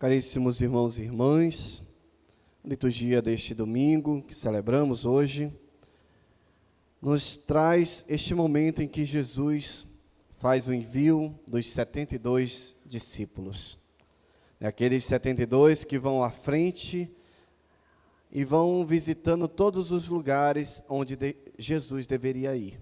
Caríssimos irmãos e irmãs, a liturgia deste domingo, que celebramos hoje, nos traz este momento em que Jesus faz o envio dos 72 discípulos. Aqueles 72 que vão à frente e vão visitando todos os lugares onde Jesus deveria ir.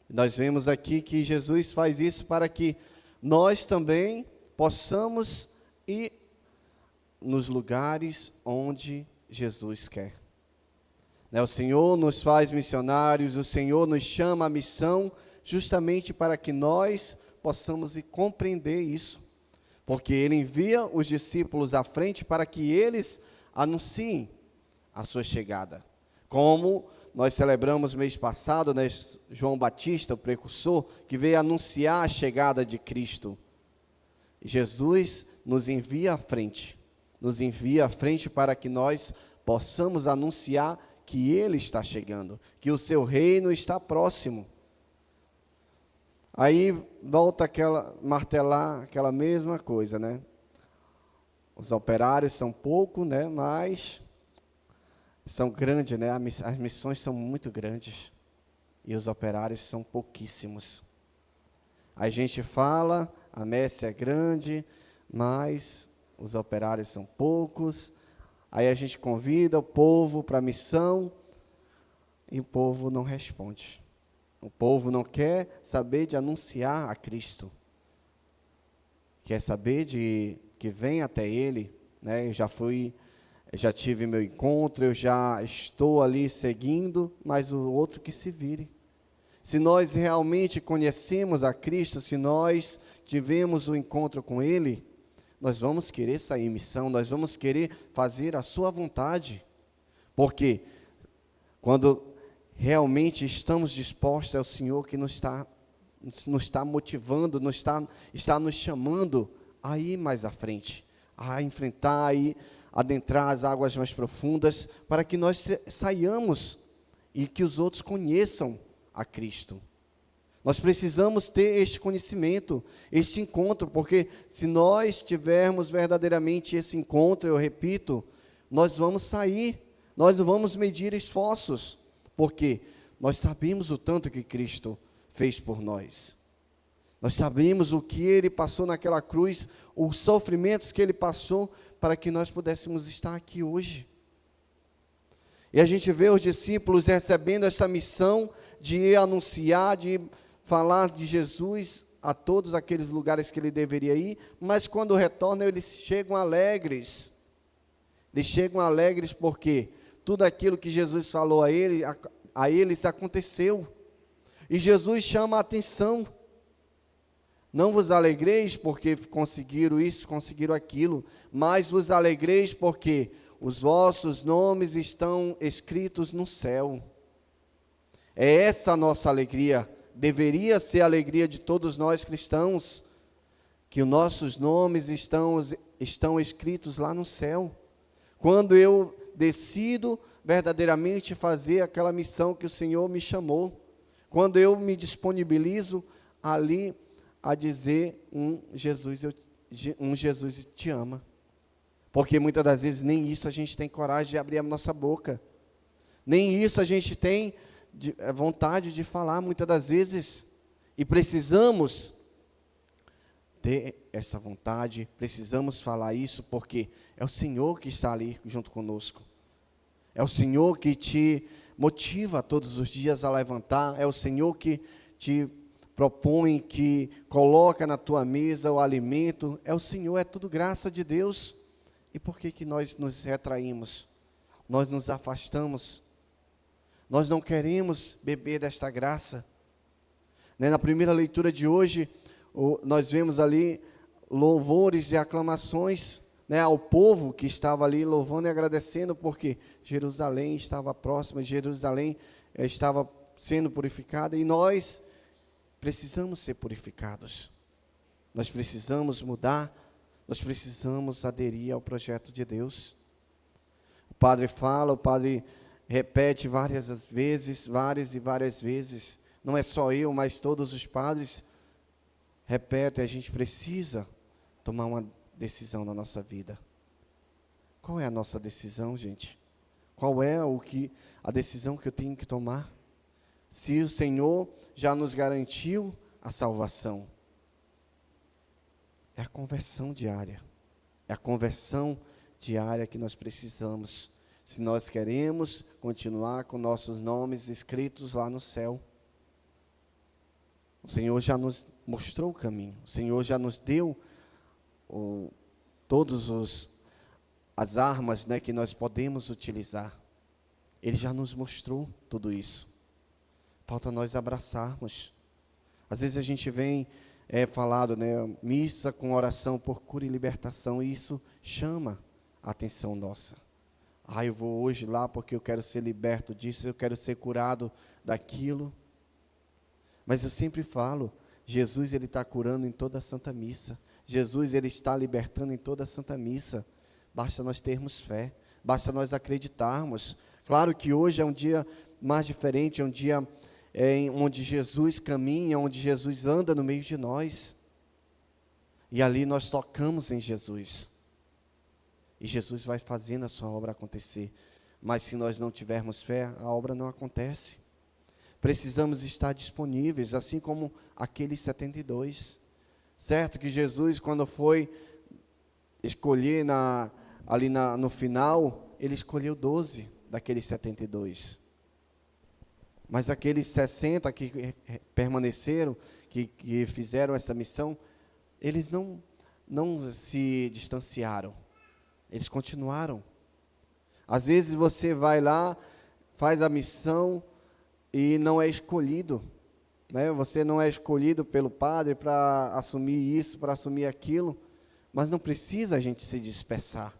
Nós vemos aqui que Jesus faz isso para que nós também possamos ir nos lugares onde Jesus quer. O Senhor nos faz missionários, o Senhor nos chama à missão justamente para que nós possamos compreender isso, porque Ele envia os discípulos à frente para que eles anunciem a sua chegada. Como nós celebramos mês passado, João Batista, o precursor, que veio anunciar a chegada de Cristo. Jesus nos envia à frente para que nós possamos anunciar que Ele está chegando, que o seu reino está próximo. Aí volta martelar aquela mesma coisa, Os operários são poucos, mas são grandes, As missões são muito grandes e os operários são pouquíssimos. A gente fala, a messe é grande, mas os operários são poucos. Aí a gente convida o povo para a missão e o povo não responde. O povo não quer saber de anunciar a Cristo. Quer saber de que vem até Ele, Eu já tive meu encontro, eu já estou ali seguindo, mas o outro que se vire. Se nós realmente conhecemos a Cristo, se nós tivemos o encontro com Ele, nós vamos querer sair em missão, nós vamos querer fazer a sua vontade, porque quando realmente estamos dispostos, é o Senhor que nos está motivando, está nos chamando a ir mais à frente, a enfrentar, adentrar as águas mais profundas, para que nós saiamos e que os outros conheçam a Cristo. Nós precisamos ter este conhecimento, este encontro, porque se nós tivermos verdadeiramente esse encontro, eu repito, nós vamos sair, nós não vamos medir esforços, porque nós sabemos o tanto que Cristo fez por nós. Nós sabemos o que Ele passou naquela cruz, os sofrimentos que Ele passou, para que nós pudéssemos estar aqui hoje. E a gente vê os discípulos recebendo essa missão de anunciar, de falar de Jesus a todos aqueles lugares que ele deveria ir, mas quando retornam, eles chegam alegres. Eles chegam alegres porque tudo aquilo que Jesus falou a eles aconteceu. E Jesus chama a atenção. Não vos alegreis porque conseguiram isso, conseguiram aquilo, mas vos alegreis porque os vossos nomes estão escritos no céu. É essa a nossa alegria. Deveria ser a alegria de todos nós cristãos, que os nossos nomes estão escritos lá no céu. Quando eu decido verdadeiramente fazer aquela missão que o Senhor me chamou, quando eu me disponibilizo ali a dizer Jesus te ama. Porque muitas das vezes nem isso a gente tem coragem de abrir a nossa boca, nem isso a gente tem vontade de falar muitas das vezes, e precisamos ter essa vontade, precisamos falar isso, porque é o Senhor que está ali junto conosco, é o Senhor que te motiva todos os dias a levantar, é o Senhor que te propõe, que coloca na tua mesa o alimento, é o Senhor, é tudo graça de Deus. E por que nós nos retraímos, nós nos afastamos? Nós não queremos beber desta graça. Na primeira leitura de hoje, nós vemos ali louvores e aclamações, ao povo que estava ali louvando e agradecendo, porque Jerusalém estava próxima, Jerusalém estava sendo purificada, e nós precisamos ser purificados. Nós precisamos mudar, nós precisamos aderir ao projeto de Deus. O Padre repete várias e várias vezes, não é só eu, mas todos os padres repetem, a gente precisa tomar uma decisão na nossa vida. Qual é a nossa decisão, gente? Qual é a decisão que eu tenho que tomar? Se o Senhor já nos garantiu a salvação, é a conversão diária. É a conversão diária que nós precisamos, se nós queremos continuar com nossos nomes escritos lá no céu. O Senhor já nos mostrou o caminho. O Senhor já nos deu todas as armas, né, que nós podemos utilizar. Ele já nos mostrou tudo isso. Falta nós abraçarmos. Às vezes a gente vem falado, né, missa com oração por cura e libertação, e isso chama a atenção nossa. Eu vou hoje lá porque eu quero ser liberto disso, eu quero ser curado daquilo. Mas eu sempre falo, Jesus ele está curando em toda a Santa Missa. Jesus ele está libertando em toda a Santa Missa. Basta nós termos fé, basta nós acreditarmos. Claro que hoje é um dia mais diferente, é um dia onde Jesus caminha, onde Jesus anda no meio de nós. E ali nós tocamos em Jesus. E Jesus vai fazendo a sua obra acontecer. Mas se nós não tivermos fé, a obra não acontece. Precisamos estar disponíveis, assim como aqueles 72. Certo que Jesus, quando foi escolher no final, ele escolheu 12 daqueles 72. Mas aqueles 60 que permaneceram, que fizeram essa missão, eles não se distanciaram. Eles continuaram. Às vezes você vai lá, faz a missão e não é escolhido, né? Você não é escolhido pelo padre para assumir isso, para assumir aquilo, mas não precisa a gente se dispersar.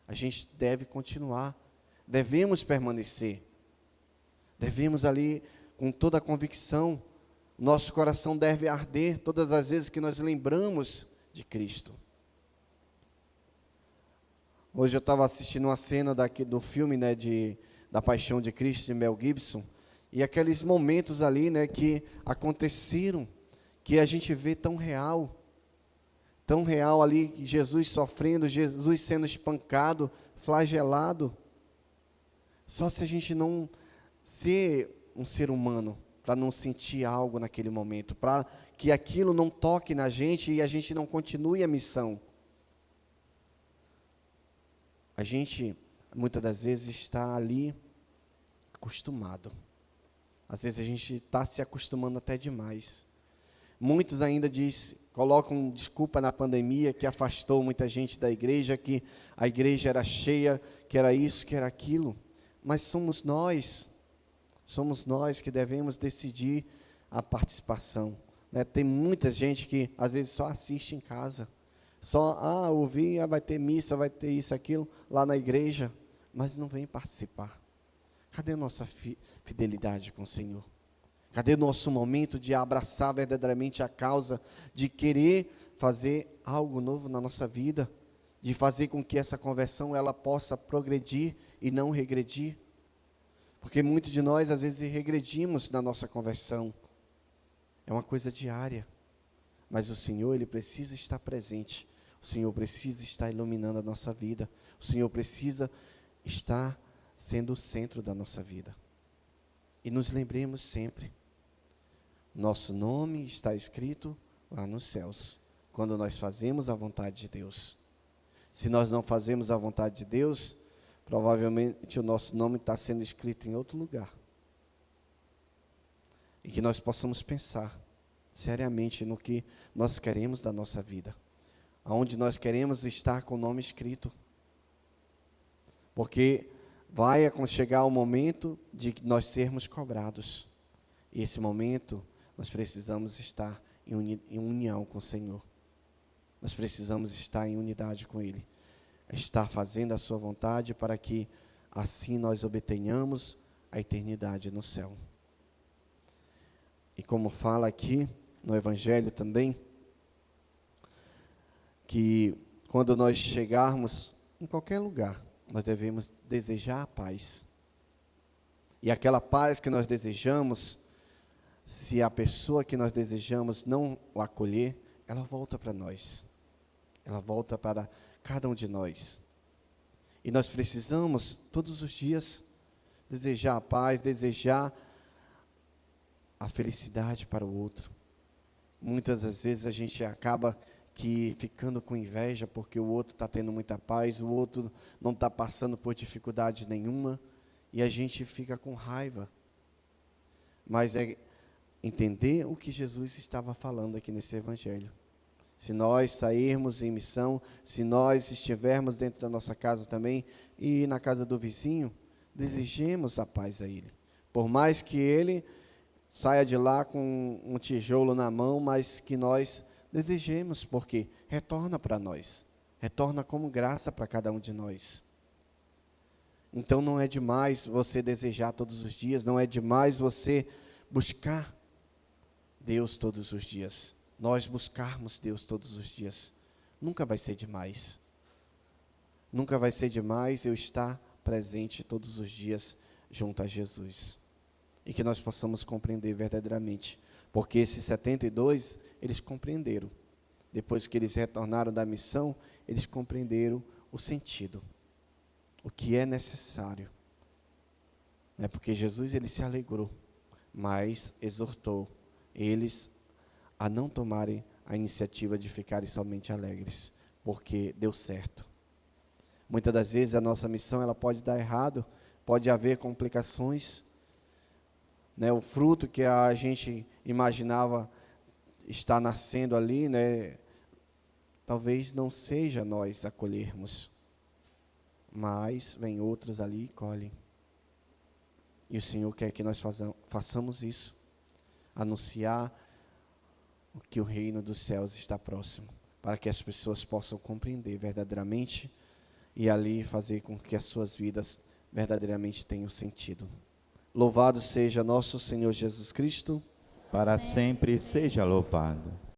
A gente deve continuar, devemos permanecer, devemos ali com toda a convicção, nosso coração deve arder todas as vezes que nós lembramos de Cristo. Hoje eu estava assistindo uma cena do filme, né, da Paixão de Cristo, de Mel Gibson, e aqueles momentos ali, né, que aconteceram, que a gente vê tão real ali, Jesus sofrendo, Jesus sendo espancado, flagelado. Só se a gente não ser um ser humano, para não sentir algo naquele momento, para que aquilo não toque na gente e a gente não continue a missão. A gente, muitas das vezes, está ali acostumado. Às vezes a gente está se acostumando até demais. Muitos ainda colocam desculpa na pandemia, que afastou muita gente da igreja, que a igreja era cheia, que era isso, que era aquilo. Mas somos nós que devemos decidir a participação, né? Tem muita gente que às vezes só assiste em casa. Só, ouvir, vai ter missa, vai ter isso, aquilo, lá na igreja, mas não vem participar. Cadê a nossa fidelidade com o Senhor? Cadê o nosso momento de abraçar verdadeiramente a causa, de querer fazer algo novo na nossa vida, de fazer com que essa conversão ela possa progredir e não regredir? Porque muitos de nós, às vezes, regredimos na nossa conversão. É uma coisa diária. Mas o Senhor, Ele precisa estar presente. O Senhor precisa estar iluminando a nossa vida. O Senhor precisa estar sendo o centro da nossa vida. E nos lembremos sempre, nosso nome está escrito lá nos céus, quando nós fazemos a vontade de Deus. Se nós não fazemos a vontade de Deus, provavelmente o nosso nome está sendo escrito em outro lugar. E que nós possamos pensar seriamente no que nós queremos da nossa vida, aonde nós queremos estar com o nome escrito, porque vai chegar o momento de nós sermos cobrados, e esse momento nós precisamos estar em união com o Senhor, nós precisamos estar em unidade com Ele, estar fazendo a sua vontade, para que assim nós obtenhamos a eternidade no céu. E como fala aqui no Evangelho também, que quando nós chegarmos em qualquer lugar, nós devemos desejar a paz. E aquela paz que nós desejamos, se a pessoa que nós desejamos não o acolher, ela volta para nós. Ela volta para cada um de nós. E nós precisamos, todos os dias, desejar a paz, desejar a felicidade para o outro. Muitas das vezes a gente acaba ficando com inveja porque o outro está tendo muita paz, o outro não está passando por dificuldade nenhuma, e a gente fica com raiva. Mas é entender o que Jesus estava falando aqui nesse evangelho. Se nós sairmos em missão, se nós estivermos dentro da nossa casa também, e na casa do vizinho, desejemos a paz a ele. Por mais que ele saia de lá com um tijolo na mão, mas que nós desejemos, porque retorna para nós, retorna como graça para cada um de nós. Então não é demais você desejar todos os dias, não é demais você buscar Deus todos os dias. Nós buscarmos Deus todos os dias, nunca vai ser demais. Nunca vai ser demais eu estar presente todos os dias junto a Jesus. E que nós possamos compreender verdadeiramente. Porque esses 72, eles compreenderam. Depois que eles retornaram da missão, eles compreenderam o sentido. O que é necessário. Não é porque Jesus ele se alegrou, mas exortou eles a não tomarem a iniciativa de ficarem somente alegres, porque deu certo. Muitas das vezes a nossa missão ela pode dar errado, pode haver complicações, né? O fruto que a gente imaginava estar nascendo ali, né? Talvez não seja nós a colhermos, mas vem outros ali e colhem. E o Senhor quer que nós façamos isso, anunciar que o reino dos céus está próximo, para que as pessoas possam compreender verdadeiramente e ali fazer com que as suas vidas verdadeiramente tenham sentido. Louvado seja nosso Senhor Jesus Cristo. Para sempre seja louvado.